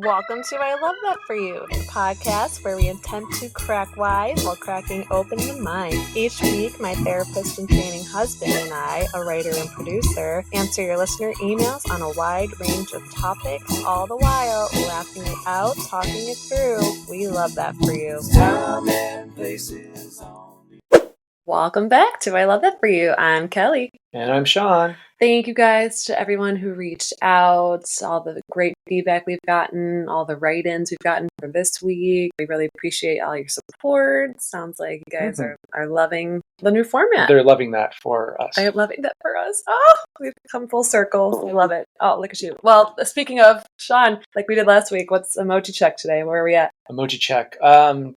Welcome to I Love That For You, a podcast where we attempt to crack wise while cracking open the mind. Each week, my therapist and training husband and I, a writer and producer, answer your listener emails on a wide range of topics, all the while laughing it out, talking it through. We love that for you. Time and places only. Welcome back to I Love That For You. I'm Kelly. And I'm Sean. Thank you guys to everyone who reached out, all the great feedback we've gotten, all the write-ins we've gotten for this week. We really appreciate all your support. Sounds like you guys are loving the new format. They're loving that for us. They're loving that for us. Oh, we've come full circle. I love it. Oh, look at you. Well, speaking of Sean, like we did last week, what's emoji check today? Where are we at? Emoji check.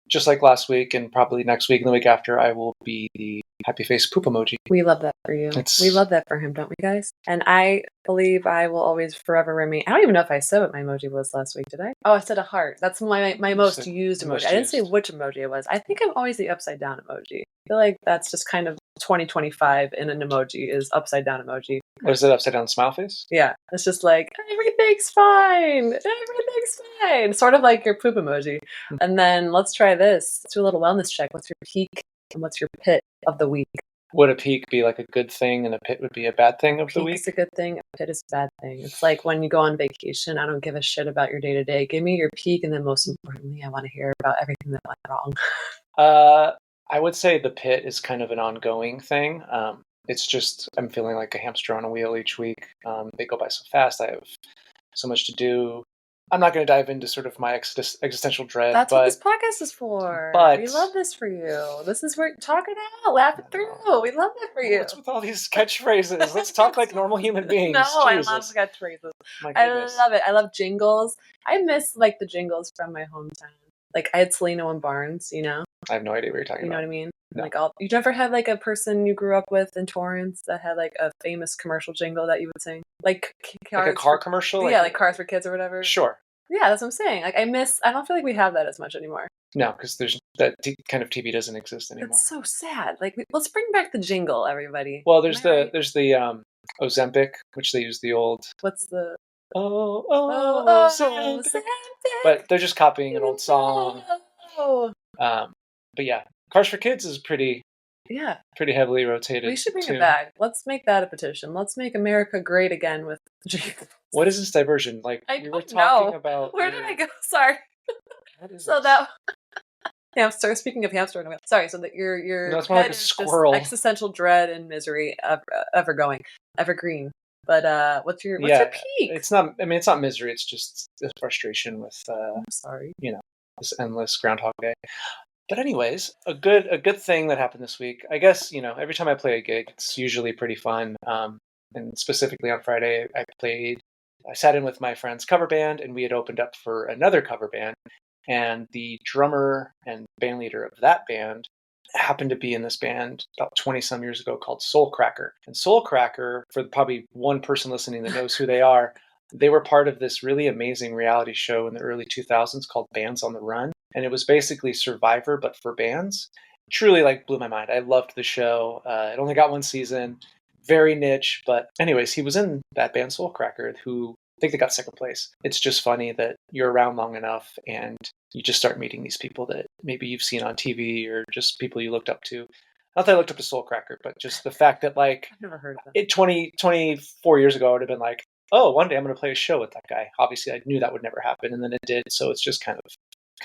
Just like last week and probably next week and the week after, I will be the happy face poop emoji. We love that for you. We love that for him, don't we, guys? And I believe I will always forever remain. I don't even know if I said what my emoji was last week, did I? Oh, I said a heart. That's my most used emoji. I didn't say which emoji it was. I think I'm always the upside down emoji. I feel like that's just kind of 2025 in an emoji is upside down emoji. Was it upside down smile face? Yeah. It's just like, everything's fine. Everything's fine. Sort of like your poop emoji. And then let's try this. Let's do a little wellness check. What's your peak and what's your pit of the week? Would a peak be like a good thing and a pit would be a bad thing of the week? Peak's a good thing, a pit is a bad thing. It's like when you go on vacation, I don't give a shit about your day-to-day. Give me your peak, and then most importantly, I want to hear about everything that went wrong. I would say the pit is kind of an ongoing thing. It's just, I'm feeling like a hamster on a wheel each week. They go by so fast. I have so much to do. I'm not going to dive into sort of my existential dread. That's what this podcast is for. But we love this for you. This is where talk it out, laugh it through. We love that for you. What's with all these catchphrases? Let's talk like normal human beings. No, Jesus. I love catchphrases. I love it. I love jingles. I miss like the jingles from my hometown. Like I had Selena and Barnes, you know? I have no idea what you're talking about. You know what I mean? No. Like you never had like a person you grew up with in Torrance that had like a famous commercial jingle that you would sing? Like a car commercial? Yeah, like Cars for Kids or whatever. Sure. Yeah, that's what I'm saying. Like I don't feel like we have that as much anymore. No, because there's that kind of TV doesn't exist anymore. It's so sad. Like let's bring back the jingle, everybody. Well, there's the Ozempic, which they use the old. What's the Ozempic. But they're just copying an old song. But yeah, Cars for Kids is pretty heavily rotated. We should bring it back. Let's make that a petition. Let's make America great again with jingles. What is this diversion? Like we were talking about. Where did I go? Sorry. So that hamster. Speaking of hamster, sorry. So that your no, it's more like a squirrel. Existential dread and misery, evergreen. But what's your peak? It's not. I mean, it's not misery. It's just the frustration with. I'm sorry. This endless Groundhog Day. But anyways, a good thing that happened this week. I guess every time I play a gig, it's usually pretty fun. And specifically on Friday, I sat in with my friend's cover band, and we had opened up for another cover band. And the drummer and band leader of that band happened to be in this band about 20 some years ago called Soul Cracker. And Soul Cracker, for probably one person listening that knows who they are, they were part of this really amazing reality show in the early 2000s called Bands on the Run. And it was basically Survivor, but for bands. Truly blew my mind. I loved the show. It only got one season. Very niche. But anyways, he was in that band Soul Cracker, who I think they got second place. It's just funny that you're around long enough and you just start meeting these people that maybe you've seen on TV or just people you looked up to. Not that I looked up to Soul Cracker, but just the fact that I've never heard of it. 24 years ago, I would have been like, oh, one day I'm going to play a show with that guy. Obviously, I knew that would never happen, and then it did. So it's just kind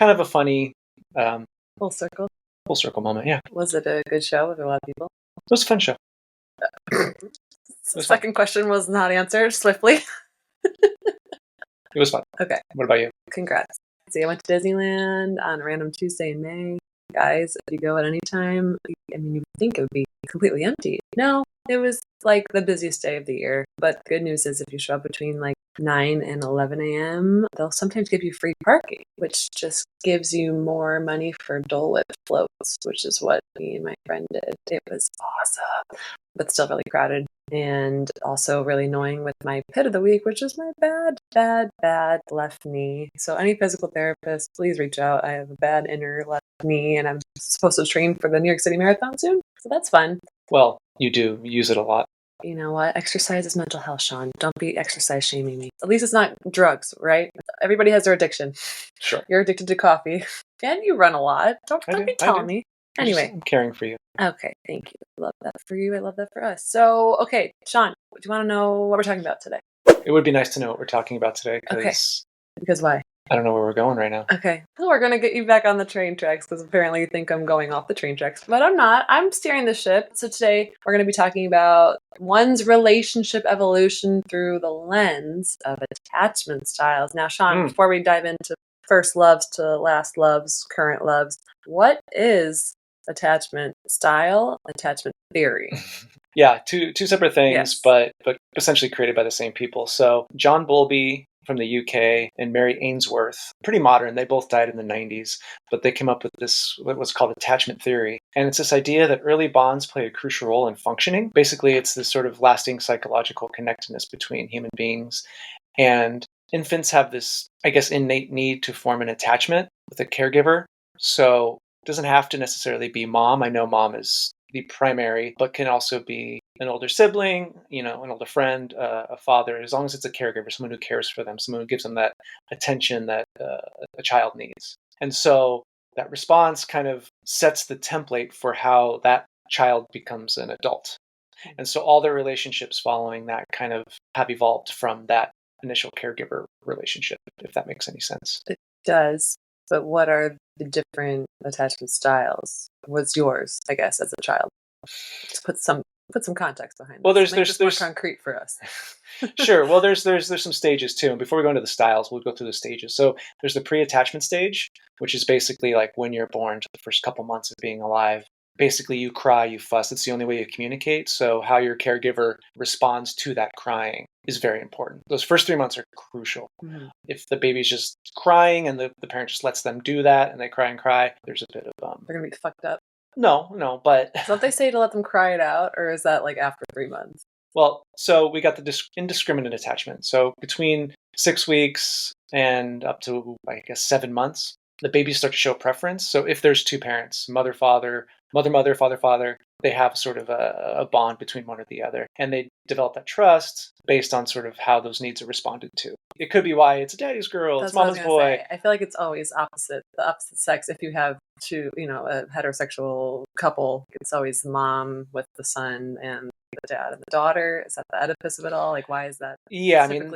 of a funny full circle moment. Yeah. Was it a good show with a lot of people? It was a fun show. The second question was not answered swiftly. It was fun. Okay. What about you? Congrats. See, I went to Disneyland on a random Tuesday in May. Guys, if you go at any time, I mean, you would think it would be completely empty. No, it was like the busiest day of the year. But the good news is if you show up between 9 and 11 a.m., they'll sometimes give you free parking, which just gives you more money for Dole Whip floats, which is what me and my friend did. It was awesome, but still really crowded. And also really annoying with my pit of the week, which is my bad left knee. So any physical therapist, please reach out. I have a bad inner left knee, and I'm supposed to train for the New York City Marathon soon. So that's fun. Well, you do use it a lot. You know what? Exercise is mental health, Sean. Don't be exercise shaming me. At least it's not drugs, right? Everybody has their addiction. Sure. You're addicted to coffee. And you run a lot. Don't be telling me. Anyway. I'm caring for you. Okay, thank you. I love that for you. I love that for us. So, okay, Sean, do you want to know what we're talking about today? It would be nice to know what we're talking about today, because why? I don't know where we're going right now. Okay. Well, we're going to get you back on the train tracks because apparently you think I'm going off the train tracks, but I'm not. I'm steering the ship. So today we're going to be talking about one's relationship evolution through the lens of attachment styles. Now, Sean, before we dive into first loves to last loves, current loves, what is attachment style, attachment theory? Yeah, two separate things, yes. but essentially created by the same people. So John Bowlby from the UK and Mary Ainsworth, pretty modern. They both died in the 90s, but they came up with this, what was called attachment theory. And it's this idea that early bonds play a crucial role in functioning. Basically, it's this sort of lasting psychological connectedness between human beings. And infants have this, I guess, innate need to form an attachment with a caregiver. So it doesn't have to necessarily be mom. I know mom is the primary, but can also be an older sibling, an older friend, a father, as long as it's a caregiver, someone who cares for them, someone who gives them that attention that a child needs. And so that response kind of sets the template for how that child becomes an adult. And so all their relationships following that kind of have evolved from that initial caregiver relationship, if that makes any sense. It does. But what are the different attachment styles? What's yours, I guess, as a child? Just put some context behind it. Well, there's more concrete for us. Sure. Well, there's some stages too. And before we go into the styles, we'll go through the stages. So there's the pre-attachment stage, which is basically like when you're born to the first couple months of being alive. Basically, you cry, you fuss. It's the only way you communicate. So how your caregiver responds to that crying is very important. Those first 3 months are crucial. Mm-hmm. If the baby's just crying and the parent just lets them do that and they cry and cry, there's a bit of... They're going to be fucked up. No, but... Don't they say to let them cry it out, or is that like after 3 months? Well, so we got the indiscriminate attachment. So between 6 weeks and up to, I guess, 7 months, the babies start to show preference. So if there's two parents, mother, father, father, they have sort of a bond between one or the other. And they develop that trust based on sort of how those needs are responded to. It could be why it's a daddy's girl, it's mama's boy. I feel like it's always the opposite sex. If you have two, a heterosexual couple, it's always the mom with the son and the dad and the daughter. Is that the Oedipus of it all? Like, why is that? Yeah, I mean,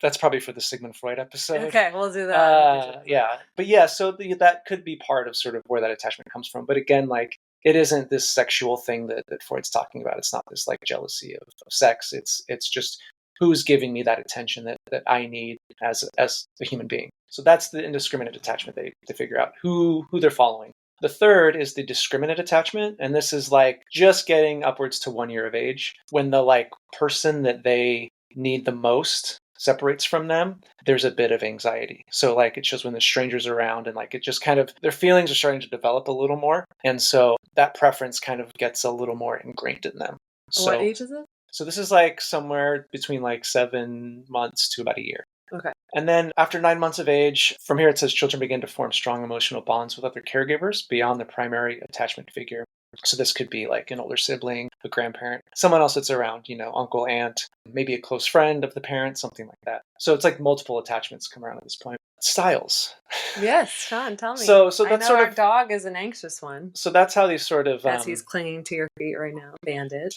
that's probably for the Sigmund Freud episode. Okay, we'll do that. Yeah. But yeah, so that could be part of sort of where that attachment comes from. But again, like, it isn't this sexual thing that Freud's talking about. It's not this like jealousy of sex. It's just who's giving me that attention that I need as a human being. So that's the indiscriminate attachment they figure out who they're following. The third is the discriminate attachment, and this is like just getting upwards to 1 year of age when the like person that they need the most separates from them. There's a bit of anxiety. So like it shows when the stranger's around and like it just kind of their feelings are starting to develop a little more, and so that preference kind of gets a little more ingrained in them. So, what age is it? So this is like somewhere between like 7 months to about a year. Okay. And then after 9 months of age, from here it says children begin to form strong emotional bonds with other caregivers beyond the primary attachment figure. So this could be like an older sibling, a grandparent, someone else that's around, uncle, aunt, maybe a close friend of the parent, something like that. So it's like multiple attachments come around at this point. Styles. Yes, Sean, tell me. So that's I know sort our dog is an anxious one. So that's how these sort of... As he's clinging to your feet right now, bandage.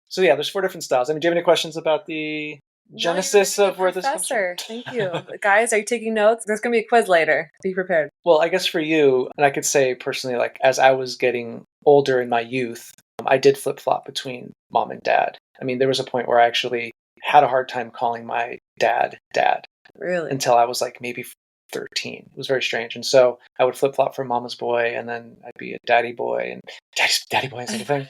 So yeah, there's 4 different styles. I mean, do you have any questions about the genesis of where this comes from? Thank you. Guys, are you taking notes? There's going to be a quiz later. Be prepared. Well, I guess for you, and I could say personally, like as I was getting older in my youth, I did flip-flop between mom and dad. I mean, there was a point where I actually had a hard time calling my dad. Really? Until I was like maybe 13. It was very strange. And so I would flip-flop from mama's boy, and then I'd be a daddy boy, and daddy boy is like a thing.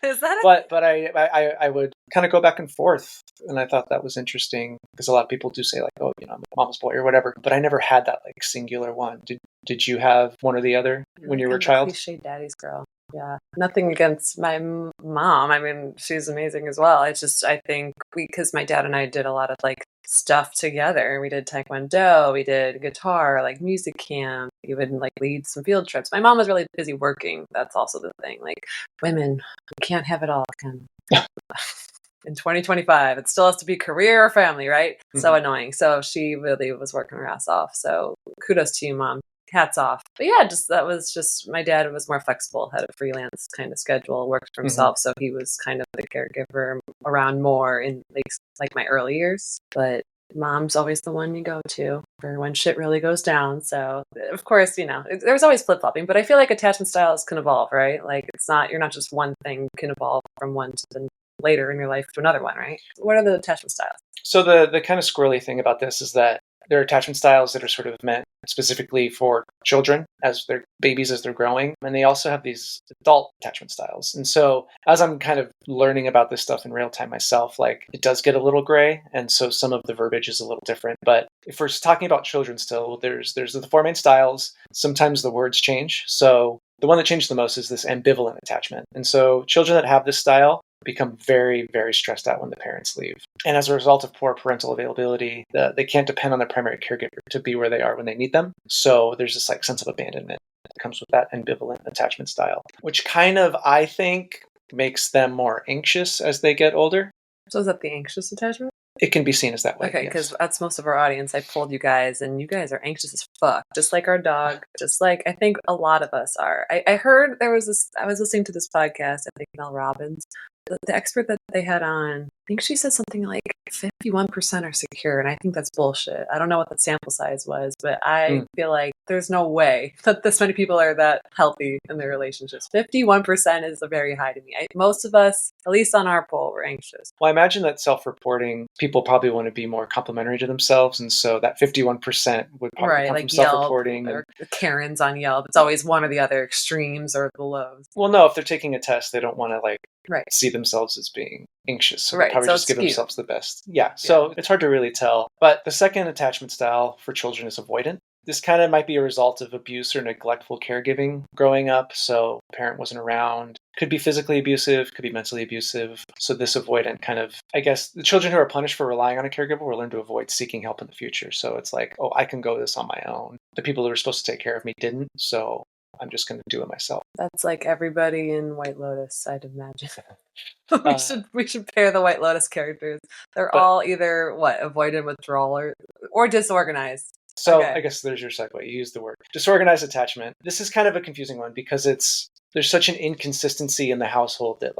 Is that But I would kind of go back and forth, and I thought that was interesting because a lot of people do say like, oh, I'm a mama's boy or whatever, but I never had that like singular one. Did you have one or the other when you were a child? Cliche daddy's girl. Yeah, nothing against my mom. I mean, she's amazing as well. It's just, I think because my dad and I did a lot of like stuff together. We did Taekwondo, we did guitar, like music camp. We would like lead some field trips. My mom was really busy working. That's also the thing. Like women, we can't have it all. in 2025, it still has to be career or family, right? Mm-hmm. So annoying. So she really was working her ass off. So kudos to you, Mom. Hats off. But yeah, that was just, my dad was more flexible, had a freelance kind of schedule, worked for himself. So he was kind of the caregiver around more in like my early years. But Mom's always the one you go to for when shit really goes down. So of course, there's always flip-flopping, but I feel like attachment styles can evolve, right? Like you're not just one thing, you can evolve from one to the later in your life to another one, right? What are the attachment styles? So the kind of squirrely thing about this is that there are attachment styles that are sort of meant specifically for children as they're babies, as they're growing. And they also have these adult attachment styles. And so as I'm kind of learning about this stuff in real time myself, like it does get a little gray. And so some of the verbiage is a little different. But if we're talking about children still, there's the four main styles. Sometimes the words change. So the one that changed the most is this ambivalent attachment. And so children that have this style become very, very stressed out when the parents leave. And as a result of poor parental availability, they can't depend on their primary caregiver to be where they are when they need them. So there's this like sense of abandonment that comes with that ambivalent attachment style, which kind of, I think, makes them more anxious as they get older. So is that the anxious attachment? It can be seen as that way. Okay, because that's most of our audience. I pulled you guys, and you guys are anxious as fuck, just like our dog, just like I think a lot of us are. I heard there was this, I was listening to this podcast, I think Mel Robbins, the expert that they had on, I think she said something like 51% are secure, and I think that's bullshit. I don't know what the sample size was, but I feel like there's no way that this many people are that healthy in their relationships. 51% is very high to me. Most of us, at least on our poll, we're anxious. Well, I imagine that self-reporting, people probably want to be more complimentary to themselves, and so that 51% would probably come from self-reporting. Yelp, or Karen's on Yelp. It's always one or the other, extremes or the lows. Well, no, if they're taking a test, they don't want to see themselves as being anxious. So they probably just give themselves the best. Yeah. So it's hard to really tell. But the second attachment style for children is avoidant. This kind of might be a result of abuse or neglectful caregiving growing up. So a parent wasn't around. Could be physically abusive, could be mentally abusive. So this avoidant kind of, I guess, the children who are punished for relying on a caregiver will learn to avoid seeking help in the future. So it's like, oh, I can go this on my own. The people who were supposed to take care of me didn't. So I'm just going to do it myself. That's like everybody in White Lotus, I'd imagine. we should pair the White Lotus characters. They're all either avoidant withdrawal or disorganized. So I guess there's your segue. You used the word disorganized attachment. This is kind of a confusing one because there's such an inconsistency in the household that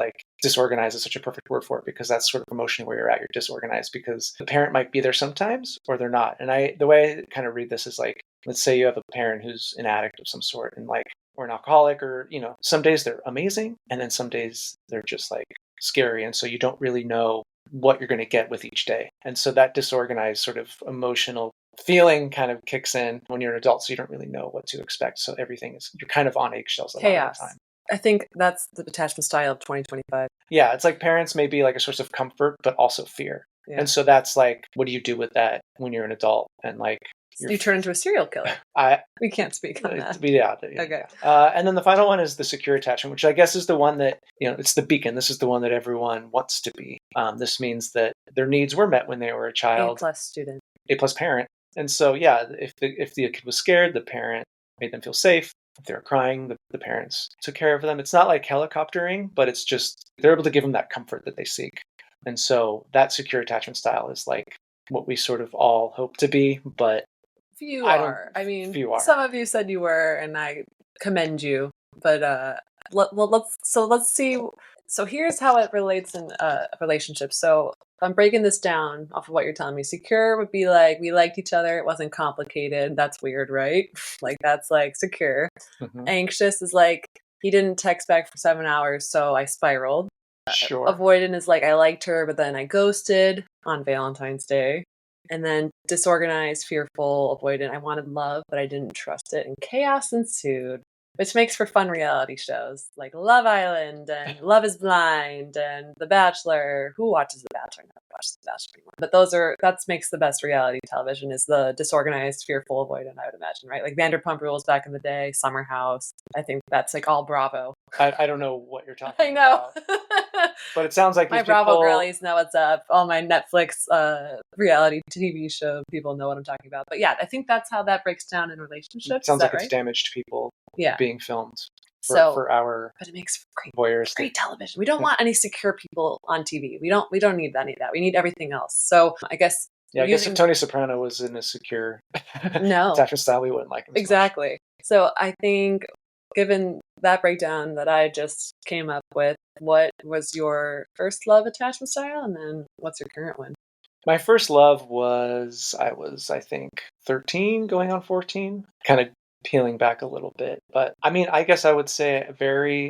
disorganized is such a perfect word for it, because that's sort of emotionally where you're at. You're disorganized because the parent might be there sometimes or they're not. And the way I kind of read this is let's say you have a parent who's an addict of some sort and or an alcoholic, or some days they're amazing and then some days they're just scary, and so you don't really know what you're going to get with each day. And so that disorganized sort of emotional feeling kind of kicks in when you're an adult, so you don't really know what to expect. So you're kind of on eggshells a lot of the time. I think that's the attachment style of 2025. Yeah, it's like parents may be a source of comfort, but also fear. Yeah. And so that's what do you do with that when you're an adult? And you turn into a serial killer. We can't speak on that. Yeah. Okay. And then the final one is the secure attachment, which I guess is the one that, it's the beacon. This is the one that everyone wants to be. This means that their needs were met when they were a child. A+ student. A+ parent. And so, yeah, if the kid was scared, the parent made them feel safe. If they were crying, the parents took care of them. It's not like helicoptering, but it's just they're able to give them that comfort that they seek. And so that secure attachment style is what we sort of all hope to be, but few are. I mean, some of you said you were, and I commend you. But let's see. So here's how it relates in a relationship. So if I'm breaking this down off of what you're telling me, secure would be we liked each other. It wasn't complicated. That's weird, right? That's secure. Mm-hmm. Anxious is he didn't text back for 7 hours, so I spiraled. Sure. Avoidant is I liked her, but then I ghosted on Valentine's Day. And then disorganized, fearful, avoidant. I wanted love, but I didn't trust it. And chaos ensued, which makes for fun reality shows like Love Island and Love is Blind and The Bachelor. Who watches The Bachelor? I never watched The Bachelor anymore. But that makes the best reality television, is the disorganized, fearful, avoidant, I would imagine, right? Vanderpump Rules back in the day, Summer House. I think that's all Bravo. I don't know what you're talking I know. about. But it sounds like my Bravo girlies know what's up. All my Netflix reality TV show people know what I'm talking about. But yeah, I think that's how that breaks down in relationships. It sounds like it's damaged people being filmed. for our but it makes great voyeuristic television. We don't want any secure people on TV. We don't need any of that. We need everything else. So I guess I guess if Tony Soprano was in a secure attachment style, we wouldn't like him exactly. Much. So I think, given that breakdown that I just came up with, what was your first love attachment style, and then what's your current one? My first love was, I think, 13 going on 14, kind of peeling back a little bit. But I mean, I guess I would say very,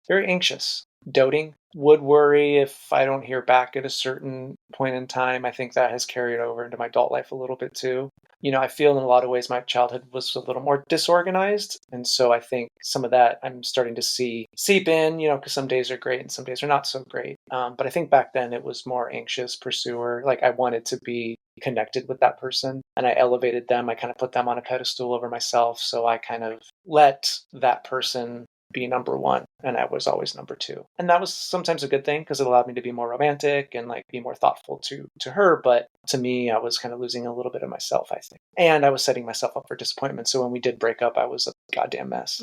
very anxious, doting, would worry if I don't hear back at a certain point in time. I think that has carried over into my adult life a little bit too. I feel in a lot of ways my childhood was a little more disorganized. And so I think some of that I'm starting to see seep in, because some days are great and some days are not so great. But I think back then it was more anxious pursuer. Like I wanted to be connected with that person and I elevated them. I kind of put them on a pedestal over myself. So I kind of let that person be number one and I was always number two. And that was sometimes a good thing because it allowed me to be more romantic and like be more thoughtful to her. But to me, I was kind of losing a little bit of myself, I think. And I was setting myself up for disappointment. So when we did break up, I was a goddamn mess.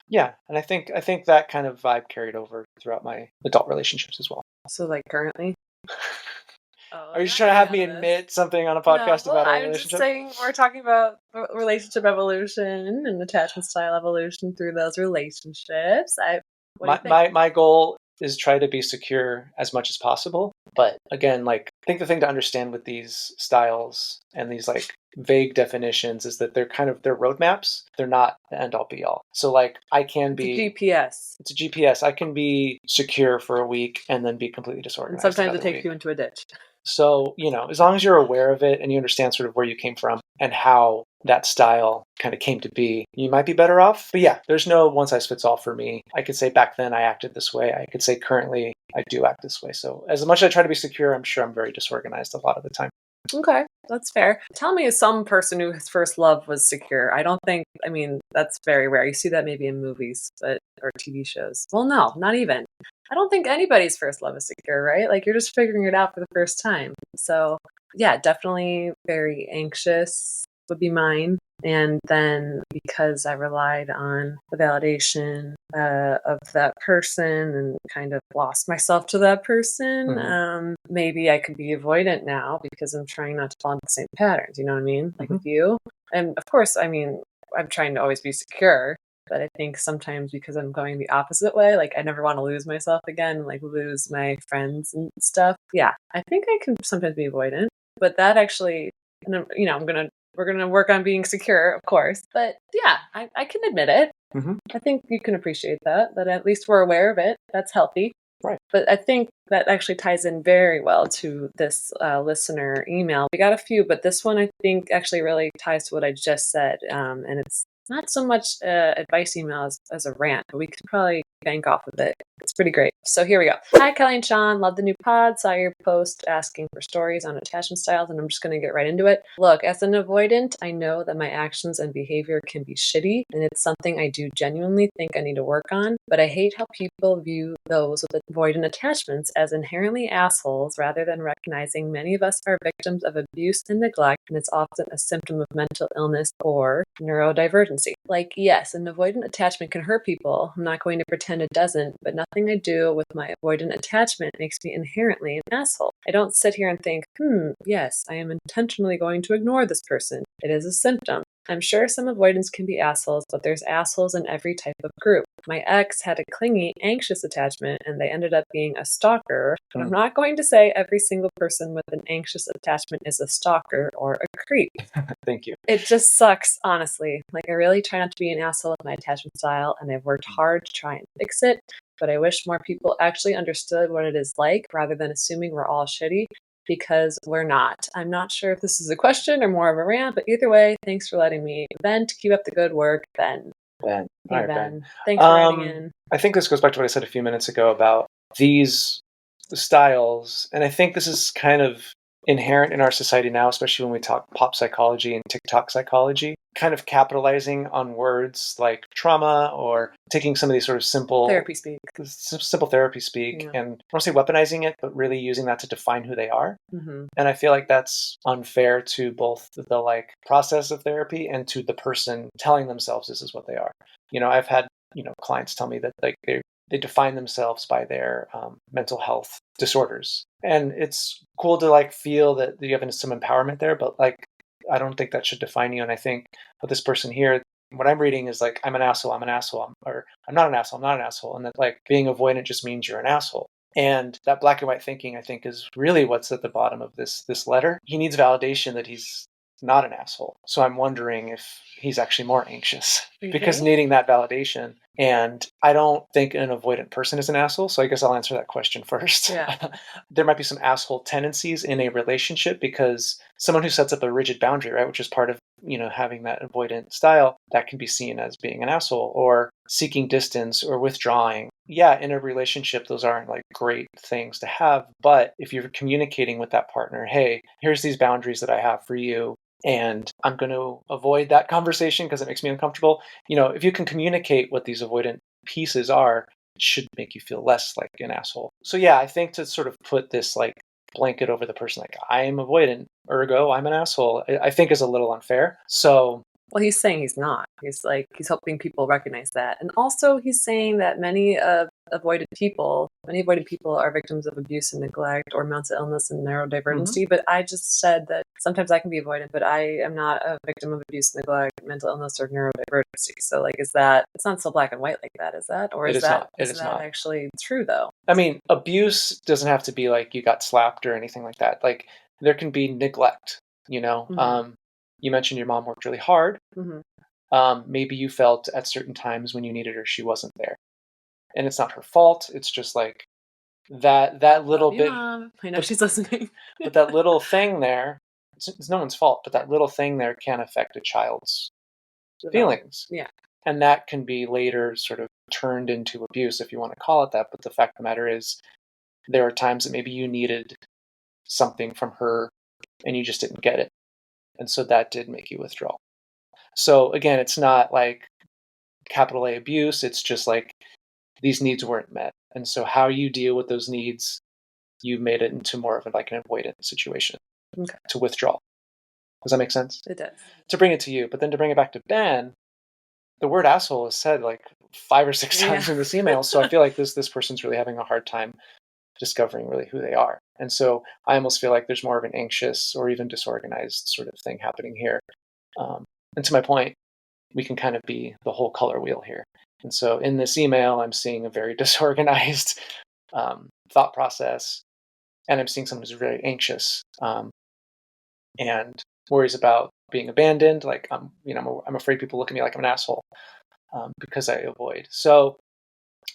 Yeah. And I think that kind of vibe carried over throughout my adult relationships as well. So like currently? Are you trying to have me admit something on a podcast about a relationship? I'm just saying we're talking about relationship evolution and attachment style evolution through those relationships. My goal is try to be secure as much as possible. But again, like I think the thing to understand with these styles and these like vague definitions is that they're roadmaps. They're not the end all be all. So like I can be GPS. It's a GPS. I can be secure for a week and then be completely disorganized. And sometimes it takes you into a ditch. So, as long as you're aware of it and you understand sort of where you came from and how that style kind of came to be, you might be better off. But yeah, there's no one size fits all for me. I could say back then I acted this way. I could say currently I do act this way. So as much as I try to be secure, I'm sure I'm very disorganized a lot of the time. Okay, that's fair. Tell me some person whose first love was secure. That's very rare. You see that maybe in movies or TV shows. Well, no, not even. I don't think anybody's first love is secure, right? Like you're just figuring it out for the first time. So yeah, definitely very anxious would be mine. And then because I relied on the validation of that person and kind of lost myself to that person, maybe I could be avoidant now because I'm trying not to fall into the same patterns. You know what I mean? Like with you. And of course, I'm trying to always be secure. But I think sometimes because I'm going the opposite way, like I never want to lose myself again, like lose my friends and stuff. Yeah, I think I can sometimes be avoidant. But that actually, we're going to work on being secure, of course. But yeah, I can admit it. I think you can appreciate that at least we're aware of it. That's healthy. Right. But I think that actually ties in very well to this listener email. We got a few, but this one I think actually really ties to what I just said. And it's not so much advice email as a rant, but we could probably bank off of it. It's pretty great. So here we go. Hi, Kelly and Sean. Love the new pod. Saw your post asking for stories on attachment styles, and I'm just going to get right into it. Look, as an avoidant, I know that my actions and behavior can be shitty, and it's something I do genuinely think I need to work on, but I hate how people view those with avoidant attachments as inherently assholes rather than recognizing many of us are victims of abuse and neglect, and it's often a symptom of mental illness or neurodivergency. Like, yes, an avoidant attachment can hurt people. I'm not going to pretend it doesn't, but nothing I do with my avoidant attachment makes me inherently an asshole. I don't sit here and think, yes, I am intentionally going to ignore this person. It is a symptom. I'm sure some avoidants can be assholes, but there's assholes in every type of group. My ex had a clingy, anxious attachment, and they ended up being a stalker. But I'm not going to say every single person with an anxious attachment is a stalker or a creep. Thank you. It just sucks, honestly. Like, I really try not to be an asshole with my attachment style, and I've worked hard to try and fix it, but I wish more people actually understood what it is like rather than assuming we're all shitty, because we're not. I'm not sure if this is a question or more of a rant, but either way, thanks for letting me vent. Keep up the good work, Ben. Ben. Hey, All right, Ben. Thanks for writing in. I think this goes back to what I said a few minutes ago about these styles, and I think this is kind of inherent in our society now, especially when we talk pop psychology and TikTok psychology, kind of capitalizing on words like trauma or taking some of these sort of simple therapy speak. Yeah. And I don't want to say weaponizing it, but really using that to define who they are. Mm-hmm. And I feel like that's unfair to both the like process of therapy and to the person telling themselves this is what they are. I've had, clients tell me that like they define themselves by their mental health disorders. And it's cool to like feel that you have some empowerment there, but like, I don't think that should define you. And I think with this person here, what I'm reading is like, I'm an asshole, or I'm not an asshole, I'm not an asshole. And that like being avoidant just means you're an asshole. And that black and white thinking, I think, is really what's at the bottom of this letter. He needs validation that he's not an asshole. So I'm wondering if he's actually more anxious because needing that validation. And I don't think an avoidant person is an asshole. So I guess I'll answer that question first. Yeah. There might be some asshole tendencies in a relationship because someone who sets up a rigid boundary, right, which is part of, having that avoidant style, that can be seen as being an asshole or seeking distance or withdrawing. Yeah, in a relationship, those aren't like great things to have. But if you're communicating with that partner, hey, here's these boundaries that I have for you, and I'm going to avoid that conversation because it makes me uncomfortable. If you can communicate what these avoidant pieces are, it should make you feel less like an asshole. So yeah, I think to sort of put this like blanket over the person, like I am avoidant, ergo I'm an asshole, I think is a little unfair. So well, he's saying he's not. He's helping people recognize that. And also he's saying that many avoidant people are victims of abuse and neglect or mental illness and neurodivergency. Mm-hmm. But I just said that sometimes I can be avoidant, but I am not a victim of abuse, neglect, mental illness, or neurodivergency. So like, it's not so black and white like that, is that? Or is that actually true though? I mean, abuse doesn't have to be like you got slapped or anything like that. Like there can be neglect, Mm-hmm. You mentioned your mom worked really hard. Mm-hmm. Maybe you felt at certain times when you needed her, she wasn't there. And it's not her fault. It's just like that little bit. Mom. I know she's listening. But that little thing there, it's no one's fault, but that little thing there can affect a child's feelings. Yeah. And that can be later sort of turned into abuse, if you want to call it that. But the fact of the matter is, there are times that maybe you needed something from her and you just didn't get it. And so that did make you withdraw. So again, it's not like capital A abuse. It's just like these needs weren't met. And so how you deal with those needs, you made it into more of like an avoidant situation to withdraw. Does that make sense? It does. To bring it to you, but then to bring it back to Ben, the word asshole is said like 5 or 6 times in this email. So I feel like this person's really having a hard time discovering really who they are. And so I almost feel like there's more of an anxious or even disorganized sort of thing happening here. And to my point, we can kind of be the whole color wheel here. And so in this email, I'm seeing a very disorganized thought process, and I'm seeing someone who's very anxious and worries about being abandoned. Like I'm afraid people look at me like I'm an asshole because I avoid. So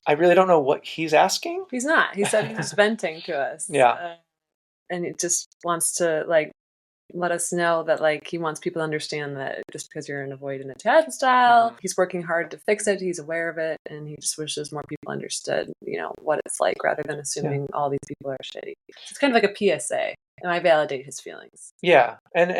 I really don't know what he's asking. He's not. He said he's venting to us. Yeah. And it just wants to like let us know that like he wants people to understand that just because you're an avoidant attachment style, mm-hmm. he's working hard to fix it. He's aware of it, and he just wishes more people understood, what it's like, rather than assuming all these people are shitty. It's kind of like a PSA, and I validate his feelings. Yeah, and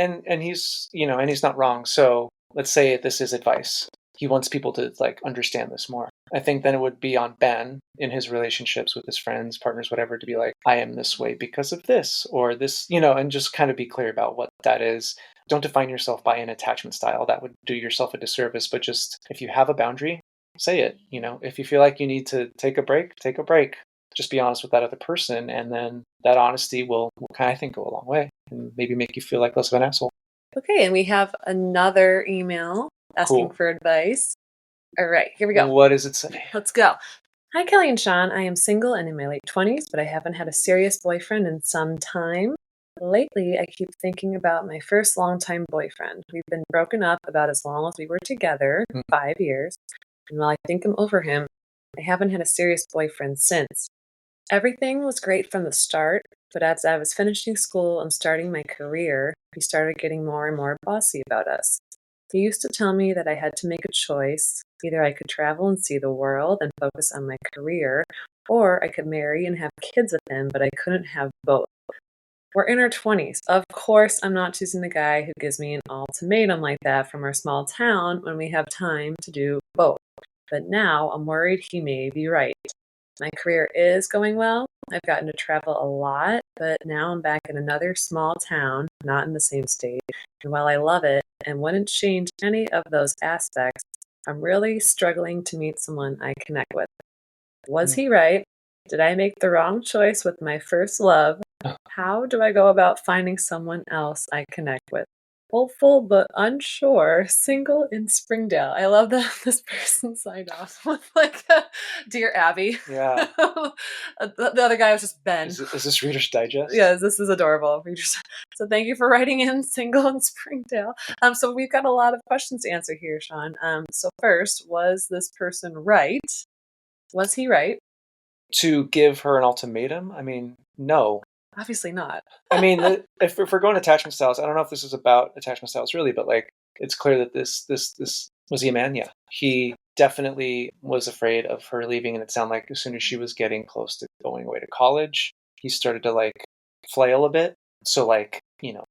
he's and he's not wrong. So let's say this is advice. He wants people to like understand this more. I think then it would be on Ben in his relationships with his friends, partners, whatever, to be like, I am this way because of this or this, and just kind of be clear about what that is. Don't define yourself by an attachment style. That would do yourself a disservice. But just if you have a boundary, say it. If you feel like you need to take a break, take a break. Just be honest with that other person. And then that honesty will kind of, I think, go a long way and maybe make you feel like less of an asshole. Okay. And we have another email asking for advice. All right, here we go. What does it say? Let's go. Hi, Kelly and Sean. I am single and in my late 20s, but I haven't had a serious boyfriend in some time. Lately, I keep thinking about my first longtime boyfriend. We've been broken up about as long as we were together, 5 years. And while I think I'm over him, I haven't had a serious boyfriend since. Everything was great from the start, but as I was finishing school and starting my career, he started getting more and more bossy about us. He used to tell me that I had to make a choice. Either I could travel and see the world and focus on my career, or I could marry and have kids with him, but I couldn't have both. We're in our 20s. Of course, I'm not choosing the guy who gives me an ultimatum like that from our small town when we have time to do both. But now I'm worried he may be right. My career is going well. I've gotten to travel a lot, but now I'm back in another small town, not in the same state. And while I love it and wouldn't change any of those aspects, I'm really struggling to meet someone I connect with. Was he right? Did I make the wrong choice with my first love? How do I go about finding someone else I connect with? Hopeful but unsure, single in Springdale. I love that this person signed off with like, Dear Abby. Yeah. The other guy was just Ben. Is this Reader's Digest? Yes, this is adorable. So thank you for writing in, single in Springdale. So we've got a lot of questions to answer here, Sean. So first, was this person right? Was he right? To give her an ultimatum? I mean, no. Obviously not. I mean, if we're going attachment styles, I don't know if this is about attachment styles really, but like it's clear that this was he a man? Yeah, he definitely was afraid of her leaving, and it sounded like as soon as she was getting close to going away to college, he started to like flail a bit. So like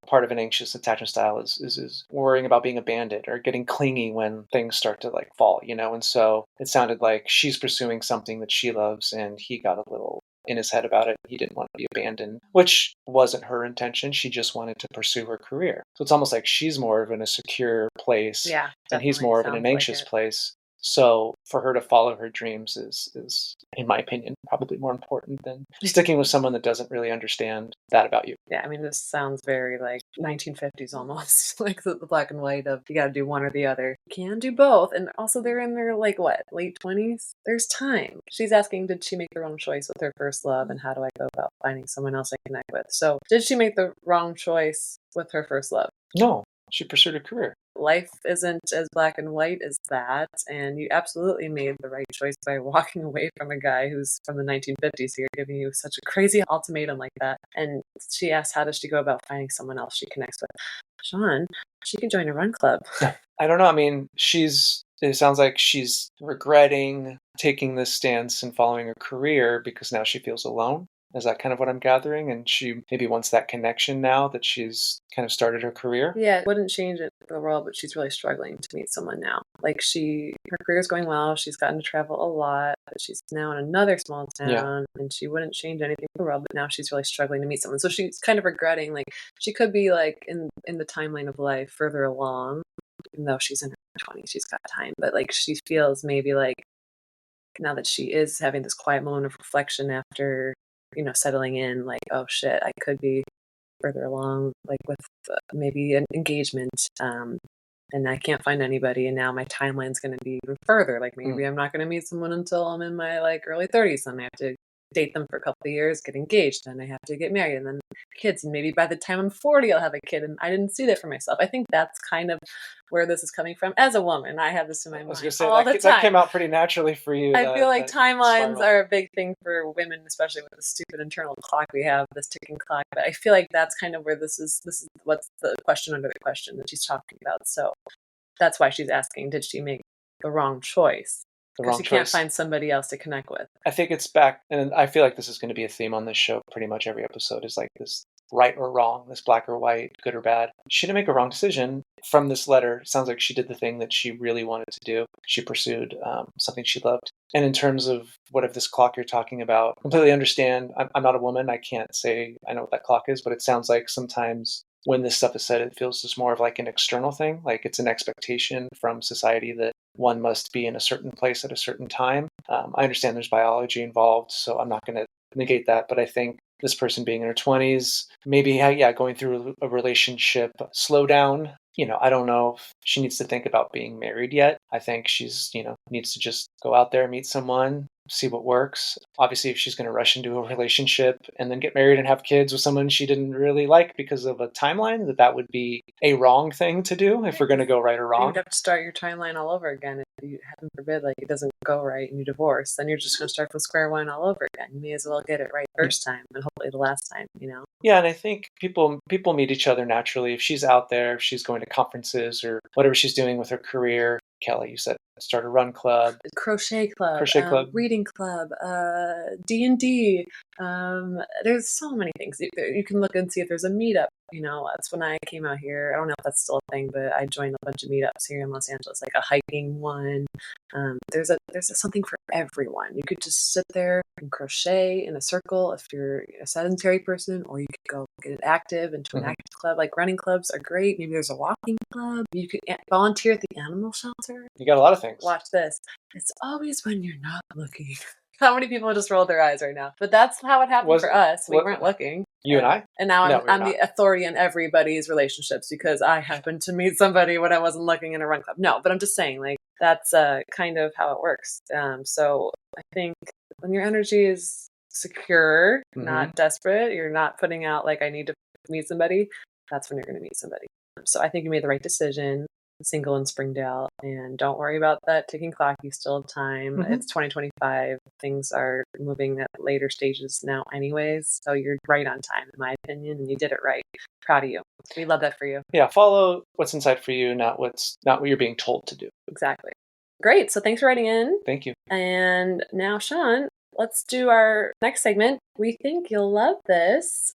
part of an anxious attachment style is worrying about being abandoned or getting clingy when things start to like fall, and so it sounded like she's pursuing something that she loves, and he got a little in his head about it. He didn't want to be abandoned, which wasn't her intention. She just wanted to pursue her career. So it's almost like she's more of in a secure place, Yeah, and he's more of in an anxious place. So for her to follow her dreams is, in my opinion, probably more important than sticking with someone that doesn't really understand that about you. Yeah, I mean, this sounds very like 1950s almost, like the black and white of you got to do one or the other. You can do both. And also, they're in their like what, late 20s? There's time. She's asking, did she make the wrong choice with her first love? And how do I go about finding someone else I connect with? So, did she make the wrong choice with her first love? No, she pursued a career. Life isn't as black and white as that, and you absolutely made the right choice by walking away from a guy who's from the 1950s here, giving you such a crazy ultimatum like that. And she asked, how does she go about finding someone else she connects with? Sean, she can join a run club. I don't know. I mean, it sounds like she's regretting taking this stance and following her career because now she feels alone. Is that kind of what I'm gathering? And she maybe wants that connection now that she's kind of started her career? Yeah, it wouldn't change it for the world, but she's really struggling to meet someone now. Like her career's going well. She's gotten to travel a lot, but she's now in another small town, and she wouldn't change anything for the world, but now she's really struggling to meet someone. So she's kind of regretting, like, she could be like in the timeline of life further along, even though she's in her 20s, she's got time. But like she feels maybe like now that she is having this quiet moment of reflection after settling in, like, oh shit, I could be further along, like with maybe an engagement, and I can't find anybody, and now my timeline's going to be even further. Like maybe I'm not going to meet someone until I'm in my like early 30s, and I have to date them for a couple of years, get engaged, then I have to get married, and then kids, and maybe by the time I'm 40 I'll have a kid, and I didn't see that for myself. I think that's kind of where this is coming from. As a woman, I have this in my mind all the time. That came out pretty naturally for you. I feel like timelines are a big thing for women, especially with the stupid internal clock we have, this ticking clock. But I feel like that's kind of where this is what's the question under the question that she's talking about. So that's why she's asking, did she make the wrong choice? Because she can't find somebody else to connect with. I think it's back, and I feel like this is going to be a theme on this show pretty much every episode, is like this right or wrong, this black or white, good or bad. She didn't make a wrong decision from this letter. It sounds like she did the thing that she really wanted to do. She pursued something she loved. And in terms of what if this clock you're talking about, completely understand. I'm not a woman. I can't say I know what that clock is, but it sounds like sometimes when this stuff is said, it feels just more of like an external thing. Like it's an expectation from society that one must be in a certain place at a certain time. I understand there's biology involved, so I'm not going to negate that. But I think this person being in her 20s, maybe, going through a relationship, slow down. I don't know if she needs to think about being married yet. I think she's, needs to just go out there, meet someone, see what works. Obviously, if she's going to rush into a relationship and then get married and have kids with someone she didn't really like because of a timeline, that would be a wrong thing to do if we're going to go right or wrong. You'd have to start your timeline all over again heaven forbid, like it doesn't go right and you divorce, then you're just going to start from square one all over again. You may as well get it right first time and hopefully the last time, Yeah, and I think people meet each other naturally. If she's out there, if she's going to conferences or whatever she's doing with her career. Kelly, you said start a run club, crochet club, reading club, D&D. There's so many things. You can look and see if there's a meetup. That's when I came out here. I don't know if that's still a thing, but I joined a bunch of meetups here in Los Angeles, like a hiking one. There's something for everyone. You could just sit there and crochet in a circle if you're a sedentary person, or you could go get active into an active club. Like running clubs are great. Maybe there's a walking club. You could volunteer at the animal shelter. You got a lot of things. Watch this. It's always when you're not looking. How many people just rolled their eyes right now? But that's how it happened for us. We weren't looking. You and I? And now I'm the authority in everybody's relationships because I happened to meet somebody when I wasn't looking in a run club. No, but I'm just saying, like, that's kind of how it works. So I think when your energy is secure, not desperate, you're not putting out, like, I need to meet somebody, that's when you're going to meet somebody. So I think you made the right decision. Single in Springdale, and don't worry about that ticking clock. You still have time. It's 2025. Things are moving at later stages now anyways, so you're right on time in my opinion, and you did it right. Proud of you. We love that for you. Yeah, follow what's inside for you, not what you're being told to do. Exactly. Great. So thanks for writing in. Thank you. And now, Sean, let's do our next segment. We think you'll love this.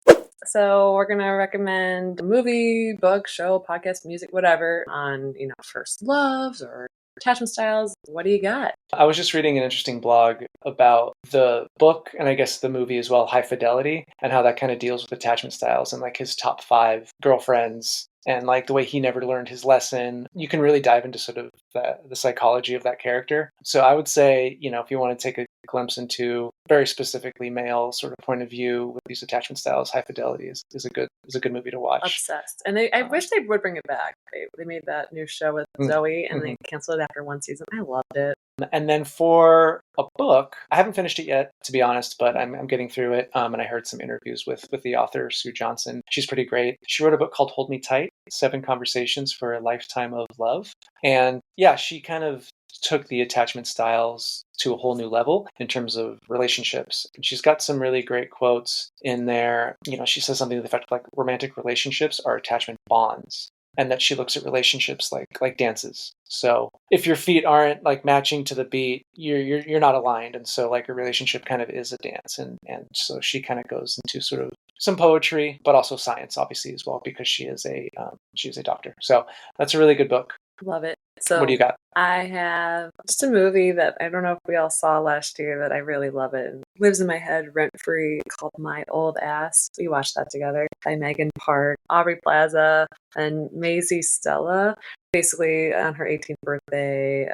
So we're going to recommend a movie, book, show, podcast, music, whatever on, first loves or attachment styles. What do you got? I was just reading an interesting blog about the book and I guess the movie as well, High Fidelity, and how that kind of deals with attachment styles and like his top 5 girlfriends and like the way he never learned his lesson. You can really dive into sort of the psychology of that character. So I would say, if you want to take a glimpse into very specifically male sort of point of view with these attachment styles, High Fidelity is a good movie to watch. Obsessed. And I wish they would bring it back. They made that new show with Zoe and they canceled it after one season. I loved it. And then for a book, I haven't finished it yet, to be honest, but I'm getting through it. And I heard some interviews with the author, Sue Johnson. She's pretty great. She wrote a book called Hold Me Tight, 7 Conversations for a Lifetime of Love. And yeah, she kind of took the attachment styles to a whole new level in terms of relationships. And she's got some really great quotes in there. She says something to the effect of like romantic relationships are attachment bonds. And that she looks at relationships like dances. So if your feet aren't like matching to the beat, you're not aligned. And so like a relationship kind of is a dance. And so she kind of goes into sort of some poetry, but also science, obviously, as well, because she is a doctor. So that's a really good book. Love it. So what do you got? I have just a movie that I don't know if we all saw last year that I really love it and lives in my head rent free called My Old Ass. We watched that together by Megan Park, Aubrey Plaza, and Maisie Stella. Basically, on her 18th birthday,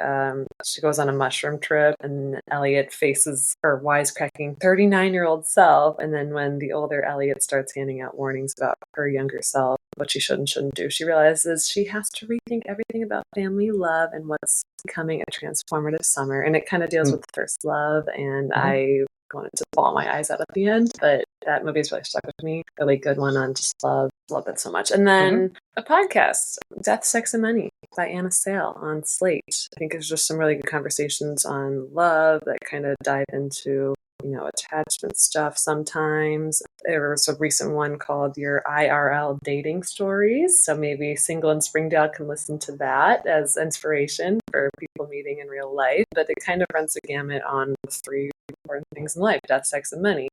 she goes on a mushroom trip, and Elliot faces her wisecracking 39-year-old self. And then when the older Elliot starts handing out warnings about her younger self, what she should and shouldn't do, she realizes she has to rethink everything about family love and what's becoming a transformative summer. And it kind of deals with first love. And I wanted to bawl my eyes out at the end, but that movie's really stuck with me. Really good one on just love. Love it so much. And then a podcast, Death, Sex, and Money by Anna Sale on Slate. I think there's just some really good conversations on love that kind of dive into, attachment stuff sometimes. There was a recent one called Your IRL Dating Stories. So maybe Single in Springdale can listen to that as inspiration for people meeting in real life. But it kind of runs the gamut on the 3 important things in life: death, sex, and money.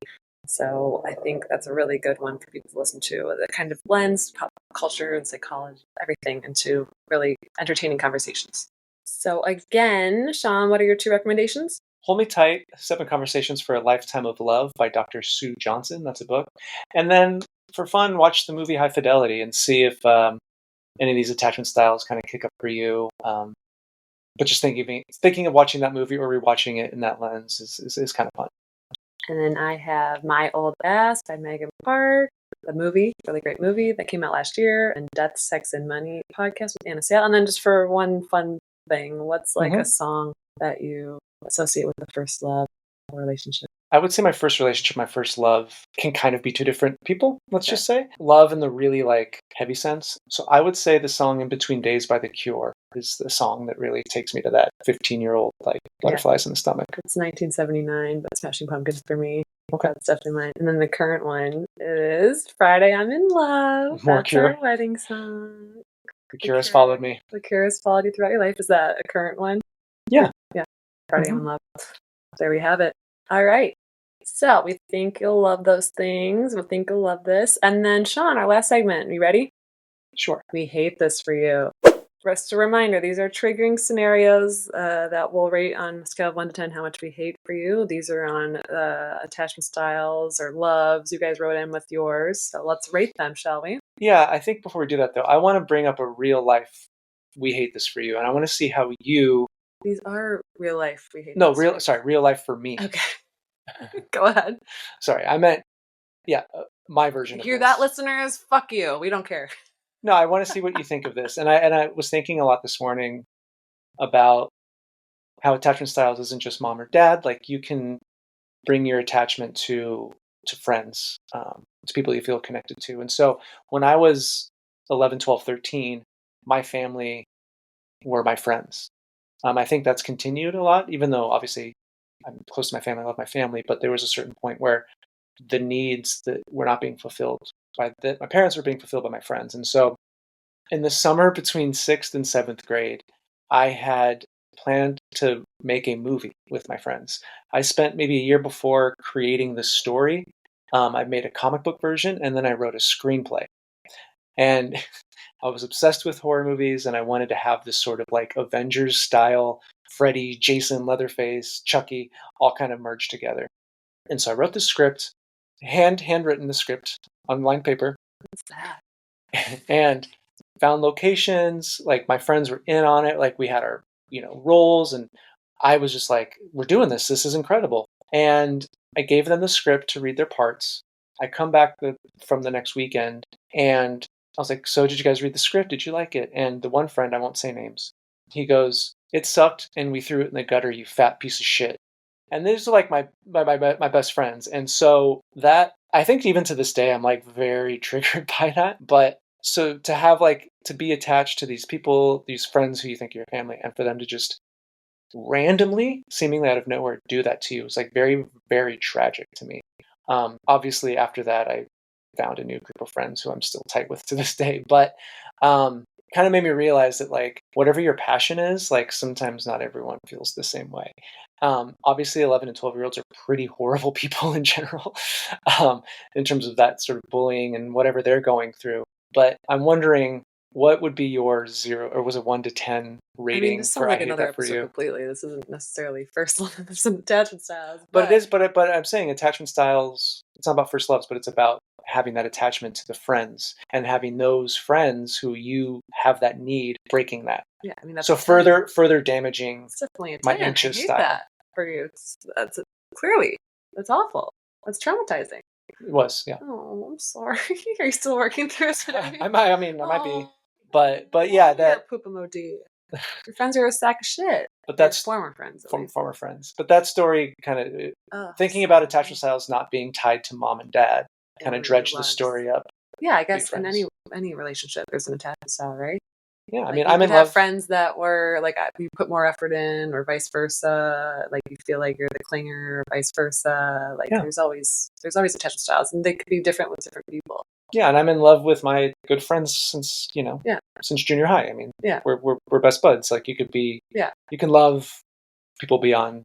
So I think that's a really good one for people to listen to. That kind of blends pop culture and psychology, everything into really entertaining conversations. So again, Sean, what are your 2 recommendations? Hold Me Tight, 7 Conversations for a Lifetime of Love by Dr. Sue Johnson. That's a book. And then for fun, watch the movie High Fidelity and see if any of these attachment styles kind of kick up for you. But just thinking of watching that movie or rewatching it in that lens is kind of fun. And then I have My Old Ass by Megan Park, the movie, really great movie that came out last year, and Death, Sex, and Money podcast with Anna Sale. And then just for one fun thing, what's like a song that you associate with the first love or relationship? I would say my first relationship, my first love can kind of be two different people, let's Okay. just say. Love in the really like heavy sense. So I would say the song In Between Days by The Cure is the song that really takes me to that 15-year-old like butterflies in the stomach. It's 1979, but Smashing Pumpkins for me. Okay. That's definitely mine. And then the current one is Friday I'm in Love. More That's Cure. our wedding song. The Cure has followed me. The Cure has followed you throughout your life. Is that a current one? Yeah. Yeah. Friday I'm in Love. There we have it. All right. So we think you'll love those things. We think you'll love this. And then Sean, our last segment. Are you ready? Sure. We hate this for you. Just a reminder, these are triggering scenarios that we'll rate on a scale of 1 to 10 how much we hate for you. These are on attachment styles or loves. You guys wrote in with yours. So let's rate them, shall we? Yeah, I think before we do that, though, I want to bring up a real life We Hate This For You. And I want to see how you... These are real life we hate No, this for you. sorry, real life for me. Okay. Go ahead. Sorry, I meant, my version of Hear this. that, listeners? Fuck you. We don't care. No, I want to see what you think of this. And I was thinking a lot this morning about how attachment styles isn't just mom or dad. Like you can bring your attachment to friends, to people you feel connected to. And so when I was 11, 12, 13, my family were my friends. I think that's continued a lot, even though obviously I'm close to my family, I love my family, but there was a certain point where the needs that were not being fulfilled my parents were being fulfilled by my friends. And so in the summer between 6th and 7th grade, I had planned to make a movie with my friends. I spent maybe a year before creating the story. I made a comic book version and then I wrote a screenplay. And I was obsessed with horror movies and I wanted to have this sort of like Avengers style Freddy, Jason, Leatherface, Chucky, all kind of merged together. And so I wrote the script, handwritten the script on lined paper. What's that? And found locations. Like my friends were in on it. Like we had our, roles, and I was just like, we're doing this. This is incredible. And I gave them the script to read their parts. I come back from the next weekend and I was like, so did you guys read the script? Did you like it? And the one friend, I won't say names, he goes, it sucked and we threw it in the gutter, you fat piece of shit. And these are like my best friends. And so that, I think even to this day, I'm like very triggered by that. But so to have like, to be attached to these people, these friends who you think are your family, and for them to just randomly, seemingly out of nowhere, do that to you is like very, very tragic to me. Obviously after that, I found a new group of friends who I'm still tight with to this day. But kind of made me realize that like whatever your passion is, like sometimes not everyone feels the same way. Obviously 11 and 12-year-olds are pretty horrible people in general, in terms of that sort of bullying and whatever they're going through. But I'm wondering, what would be your 0, or was it 1 to 10 rating? I mean, this sounds like another episode completely. This isn't necessarily first love of some attachment styles. But it is, but I'm saying attachment styles, it's not about first loves, but it's about having that attachment to the friends and having those friends who you have that need, breaking that. Yeah, I mean, that's so further damaging. It's definitely a 10. My anxious I hate style. that for you. That's clearly, that's awful. That's traumatizing. It was, yeah. Oh, I'm sorry. Are you still working through it today? I might be. But yeah, that poop emoji. Your friends are a sack of shit. But that's former friends. Former friends. But that story kind of thinking about attachment styles not being tied to mom and dad kind of dredged the story up. Yeah, I guess in any relationship there's an attachment style, right? Yeah, like, I mean, I'm in love. Have friends that were like you put more effort in, or vice versa. Like you feel like you're the clinger, or vice versa. Like there's always attachment styles, and they could be different with different people. Yeah, and I'm in love with my good friends since since junior high. I mean, we're best buds. Like you can love people beyond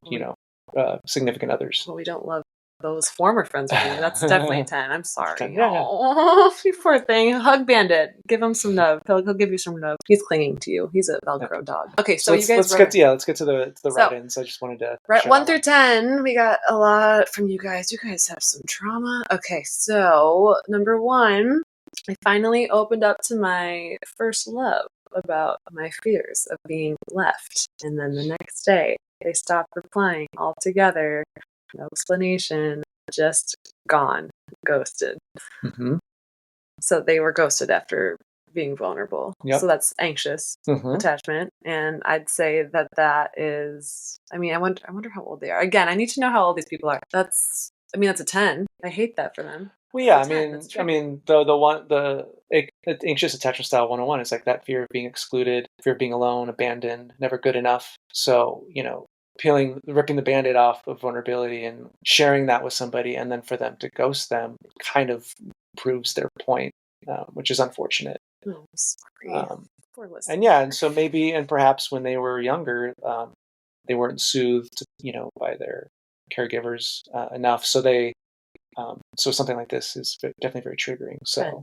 significant others. Well, we don't love those former friends of you. That's definitely a 10. I'm sorry. 10, yeah. Oh, you poor thing. Hug Bandit. Give him some love. He'll give you some love. He's clinging to you. He's a Velcro dog. Okay, so you guys let's get to the write-ins. I just wanted to 1 through 10. We got a lot from you guys. You guys have some trauma. Okay, so number 1, I finally opened up to my first love about my fears of being left, and then the next day they stopped replying altogether. No explanation, just gone, ghosted. Mm-hmm. So they were ghosted after being vulnerable. Yep. So that's anxious attachment. And I'd say that is, I mean, I wonder how old they are. Again, I need to know how old these people are. That's a 10. I hate that for them. Well, yeah, That's I mean, the anxious attachment style 101 is like that fear of being excluded, fear of being alone, abandoned, never good enough. So, ripping the Band-Aid off of vulnerability and sharing that with somebody, and then for them to ghost them kind of proves their point, which is unfortunate. Oh, sorry. Poor listener. And so maybe, and perhaps when they were younger, they weren't soothed, by their caregivers enough. So so something like this is definitely very triggering. So,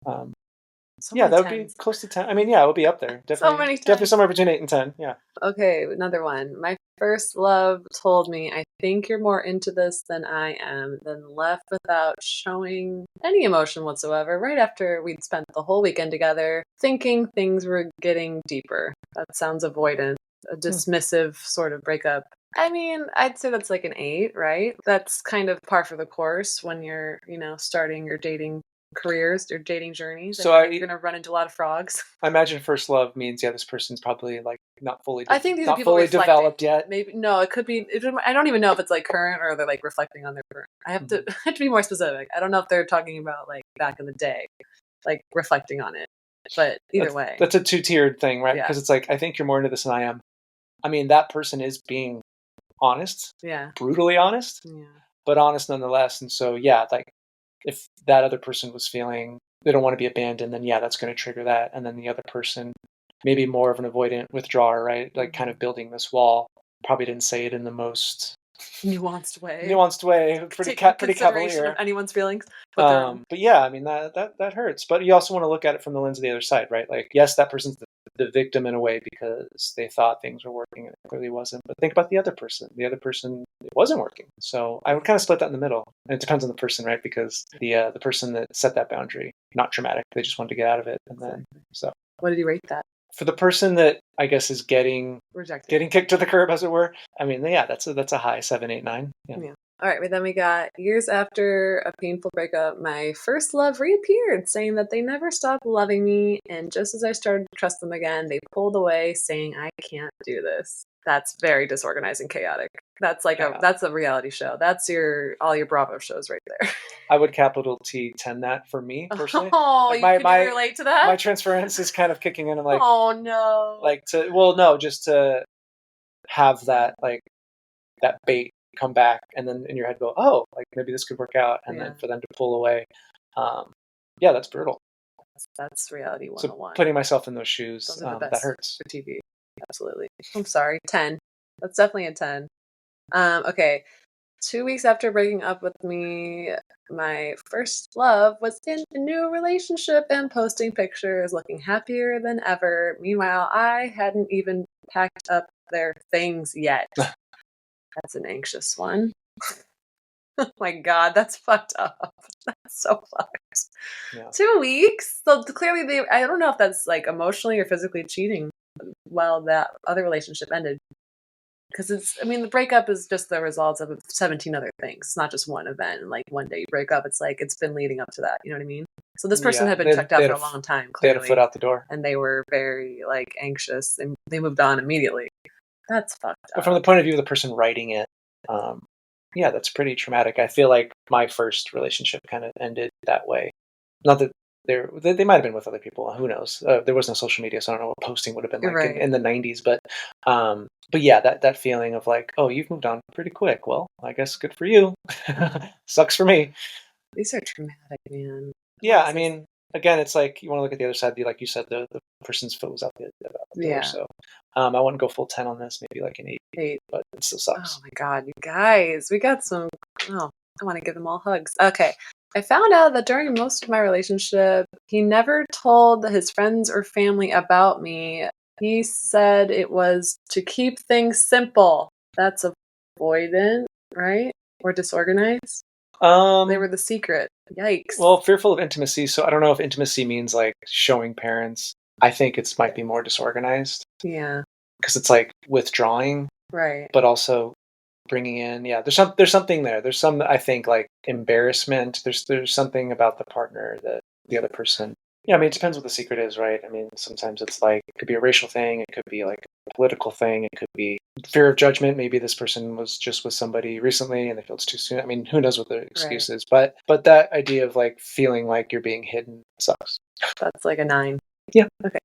that would be close to 10. I mean, it would be up there. Definitely, so many tens. Definitely somewhere between 8 and 10. Yeah. Okay, another one. My first love told me, I think you're more into this than I am, then left without showing any emotion whatsoever right after we'd spent the whole weekend together, thinking things were getting deeper. That sounds avoidant, a dismissive sort of breakup. I mean, I'd say that's like an 8, right? That's kind of par for the course when you're, starting your dating careers, your dating journeys. So you're going to run into a lot of frogs. I imagine first love means, this person's probably like not fully, I think these are people fully developed yet. Maybe no, it could be. I don't even know if it's like current or they're like reflecting on their current. I have to be more specific. I don't know if they're talking about like back in the day, like reflecting on it. But either way, that's a 2-tiered thing, right? Because it's like, I think you're more into this than I am. I mean, that person is being honest, brutally honest, but honest nonetheless. And so, like if that other person was feeling they don't want to be abandoned, then that's going to trigger that. And then the other person, maybe more of an avoidant withdrawer, right? Like kind of building this wall. Probably didn't say it in the most nuanced way. Pretty cavalier of anyone's feelings. But I mean that hurts. But you also want to look at it from the lens of the other side, right? Like, yes, that person's the victim in a way because they thought things were working and it clearly wasn't. But think about the other person. The other person, it wasn't working. So I would kind of split that in the middle. And it depends on the person, right? Because the person that set that boundary, not traumatic, they just wanted to get out of it. And then what did you rate that? For the person that I guess is getting rejected, getting kicked to the curb, as it were, I mean, that's a high 7, 8, 9. Yeah. All right, but then we got years after a painful breakup, my first love reappeared, saying that they never stopped loving me, and just as I started to trust them again, they pulled away, saying, I can't do this. That's very disorganized and chaotic. That's like that's a reality show. That's all your Bravo shows right there. I would capital T 10 that for me personally. Oh, like can you relate to that? My transference is kind of kicking in. I'm like, oh no. Like just to have that that bait come back, and then in your head go, oh, like maybe this could work out, and then for them to pull away, that's brutal. That's reality 101. So putting myself in those shoes, that hurts. For TV. Absolutely. I'm sorry. 10. That's definitely a 10. Okay. 2 weeks after breaking up with me, my first love was in a new relationship and posting pictures, looking happier than ever. Meanwhile, I hadn't even packed up their things yet. That's an anxious one. Oh my God, that's fucked up. That's so fucked. Yeah. 2 weeks? So clearly I don't know if that's like emotionally or physically cheating while that other relationship ended. Because the breakup is just the result of 17 other things. It's not just one event. Like one day you break up, it's like it's been leading up to that. You know what I mean? So this person had been checked out for a long time. Clearly, they had a foot out the door. And they were very anxious, and they moved on immediately. That's fucked up. But from the point of view of the person writing it, that's pretty traumatic. I feel like my first relationship kind of ended that way. Not that they might have been with other people. Who knows? There was no social media, so I don't know what posting would have been like in the 90s. But that feeling of like, oh, you've moved on pretty quick. Well, I guess good for you. Sucks for me. These are traumatic, man. Yeah, I mean, again, it's like you want to look at the other side. Like you said, the person's foot was out the door. So I wouldn't go full 10 on this. Maybe like an 8. But it still sucks. Oh my God, you guys, we got some. Oh, I want to give them all hugs. Okay. I found out that during most of my relationship, he never told his friends or family about me. He said it was to keep things simple. That's avoidant, right? Or disorganized? They were the secret. Yikes. Well, fearful of intimacy. So I don't know if intimacy means like showing parents. I think it might be more disorganized. Yeah. Because it's like withdrawing. Right. But also bringing in, there's something there. There's some, I think, like embarrassment. There's something about the partner that the other person Yeah, I mean, it depends what the secret is, right? I mean, sometimes it's like, it could be a racial thing, it could be like a political thing, it could be fear of judgment. Maybe this person was just with somebody recently and they feel it's too soon. I mean, who knows what the excuse Right. is, but that idea of like feeling like you're being hidden sucks. That's like a 9. Yeah. Okay.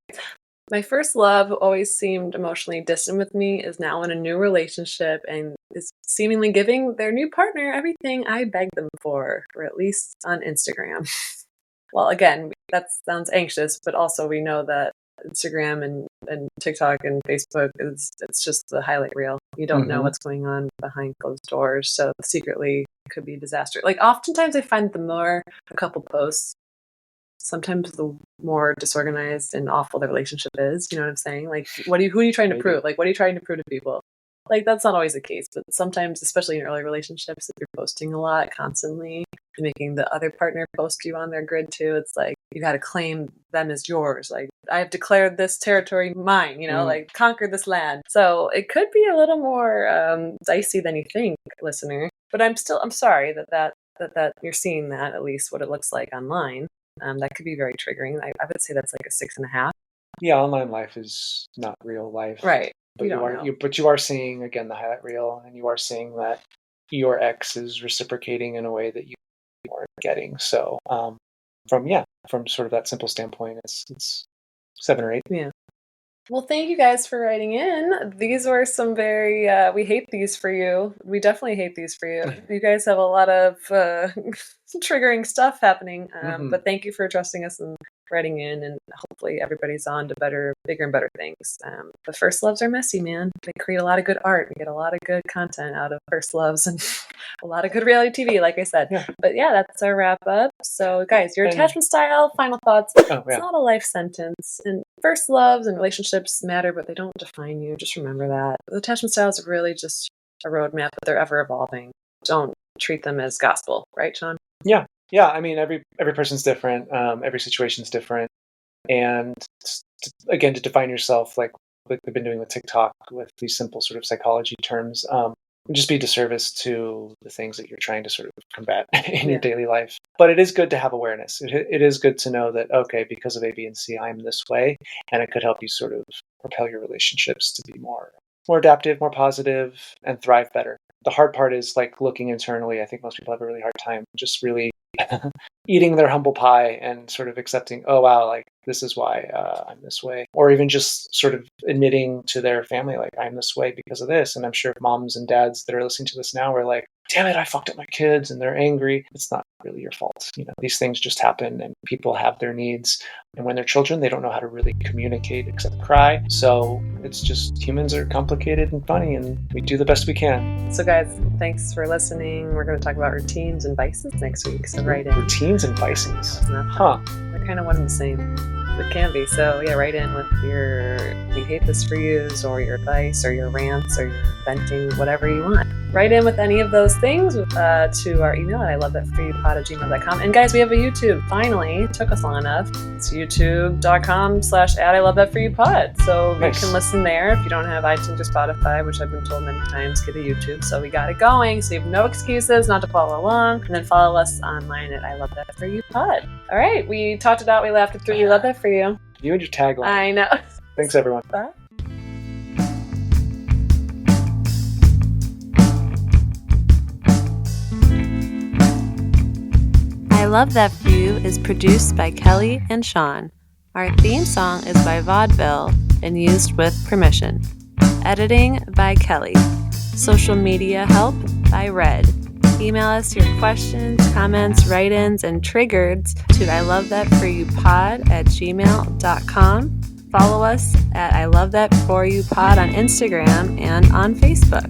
My first love, who always seemed emotionally distant with me, is now in a new relationship and is seemingly giving their new partner everything I begged them for, or at least on Instagram. Well, again, that sounds anxious, but also we know that Instagram and TikTok and Facebook it's just the highlight reel. You don't know Hmm. what's going on behind closed doors, so secretly it could be a disaster. Like oftentimes I find the more a couple posts, sometimes the more disorganized and awful the relationship is. You know what I'm saying? Like, who are you trying to Maybe. prove? Like, what are you trying to prove to people? Like, that's not always the case, but sometimes, especially in early relationships, if you're posting a lot constantly and making the other partner post you on their grid too, it's like you got to claim them as yours. Like, I have declared this territory mine, like conquer this land. So it could be a little more dicey than you think, listener. But I'm sorry that you're seeing that, at least what it looks like online. That could be very triggering. I would say that's like a 6.5. Yeah, online life is not real life. Right. But You don't know. but you are seeing again the highlight reel, and you are seeing that your ex is reciprocating in a way that you weren't getting. So from sort of that simple standpoint, it's 7 or 8. Yeah. Well, thank you guys for writing in. These were some very, we hate these for you. We definitely hate these for you. You guys have a lot of triggering stuff happening. But thank you for trusting us and writing in, and hopefully everybody's on to bigger and better things. But first loves are messy, man. They create a lot of good art. We get a lot of good content out of first loves and a lot of good reality TV, like I said. Yeah. But yeah, that's our wrap up. So guys, your attachment style, final thoughts. Oh, yeah. It's not a life sentence. And first loves and relationships matter, but they don't define you. Just remember that. The attachment styles are really just a roadmap, but they're ever evolving. Don't treat them as gospel, right, Sean? Yeah. Yeah. I mean, every person's different. Every situation's different. And again, to define yourself, like we've been doing with TikTok with these simple sort of psychology terms, would just be a disservice to the things that you're trying to sort of combat in your daily life. But it is good to have awareness. It is good to know that, okay, because of A, B, and C, I'm this way. And it could help you sort of propel your relationships to be more adaptive, more positive, and thrive better. The hard part is like looking internally. I think most people have a really hard time just really eating their humble pie and sort of accepting, oh, wow, like this is why I'm this way. Or even just sort of admitting to their family, like I'm this way because of this. And I'm sure moms and dads that are listening to this now are like, damn it, I fucked up my kids and they're angry. It's not really your fault. These things just happen and people have their needs. And when they're children, they don't know how to really communicate except cry. So it's just humans are complicated and funny and we do the best we can. So guys, thanks for listening. We're going to talk about routines and vices next week. So write in. Routines and vices. Huh. They're kind of one and the same. It can be. So yeah, write in with your we hate this for yous or your advice or your rants or your venting, whatever you want. Write in with any of those things to our email at ilovethatforyoupod@gmail.com. And guys, we have a YouTube. Finally, it took us long enough. It's youtube.com/@ilovethatforyoupod. So nice. You can listen there. If you don't have iTunes or Spotify, which I've been told many times, get a YouTube. So we got it going. So you have no excuses not to follow along. And then follow us online at ilovethatforyoupod. All right, we talked it out. We laughed it through. We love that for you. You and your tagline. I know. Thanks, everyone. Bye. I Love That For You is produced by Kelly and Sean. Our theme song is by Vaudeville and used with permission. Editing by Kelly. Social media help by Red. Email us your questions, comments, write-ins, and triggers to ilovethatforyoupod@gmail.com. Follow us at I Love That For You Pod on Instagram and on Facebook.